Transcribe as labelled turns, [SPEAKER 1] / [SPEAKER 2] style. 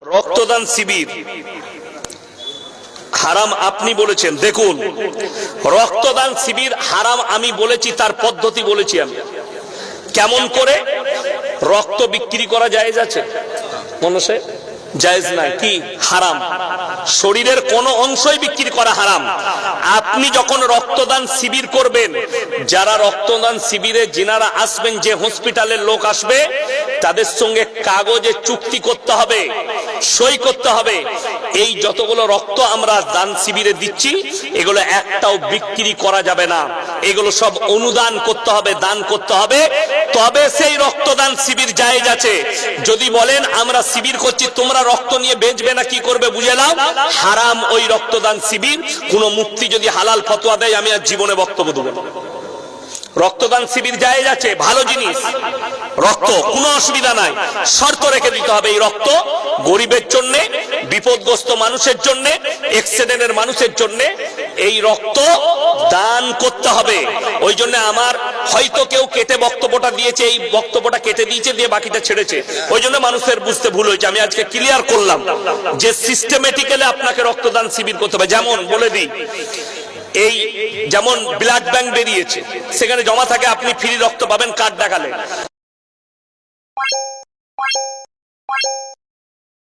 [SPEAKER 1] রক্তদান শিবির হারাম আপনি বলেছেন। দেখুন, রক্তদান শিবির হারাম আমি বলেছি, তার পদ্ধতি বলেছি আমি। কেমন করে রক্ত বিক্রি করা জায়েজ আছে? মানুষে জায়েজ নাই, কি হারাম। শরীরের কোন অংশই বিক্রি করা হারাম। আপনি যখন রক্তদান শিবির করবেন, যারা রক্তদান শিবিরে যিনারা আসবেন, যে হসপিটালের লোক আসবে, তাদের সঙ্গে কাগজে চুক্তি করতে হবে, সই করতে হবে। এই যতগুলো রক্ত আমরা দান শিবিরে দিচ্ছি, এগুলো একটাও বিক্রি করা যাবে না। এগুলো সব অনুদান করতে হবে, দান করতে হবে, তবে সেই রক্তদান শিবির জায়েজ আছে। যদি বলেন আমরা শিবির করছি, তোমরা রক্ত নিয়ে বেচবে না, কি করবে বুঝে নাও, হারাম ওই রক্তদান শিবির। কোন মুফতি যদি হালাল ফতোয়া দেয়, আমি আর জীবনে বক্তব্য দেব না। রক্তদান শিবির জায়েজ আছে, ভালো জিনিস, রক্ত কোনো অসুবিধা নাই। শর্ত রেখে দিতে হবে, এই রক্ত গরিবের জন্য, বিপদগ্রস্ত মানুষের জন্য, অ্যাক্সিডেন্টের মানুষের জন্য এই রক্ত দান করতে হবে। ওই জন্য আমার হয়তো কেউ কেটে বক্তব্যটা দিয়েছে, এই বক্তব্যটা কেটে দিয়েছে, দিয়ে বাকিটা ছেড়েছে। ওই জন্য মানুষের বুঝতে ভুল হয়েছে। আমি আজকে ক্লিয়ার করলাম যে সিস্টেমেটিক্যালি আপনাকে রক্তদান শিবির করতে হবে। যেমন বলে দিই, এই যেমন ব্লাড ব্যাংক বেরিয়েছে, সেখানে জমা থাকে, আপনি ফ্রি রক্ত পাবেন কার্ড দেখালে।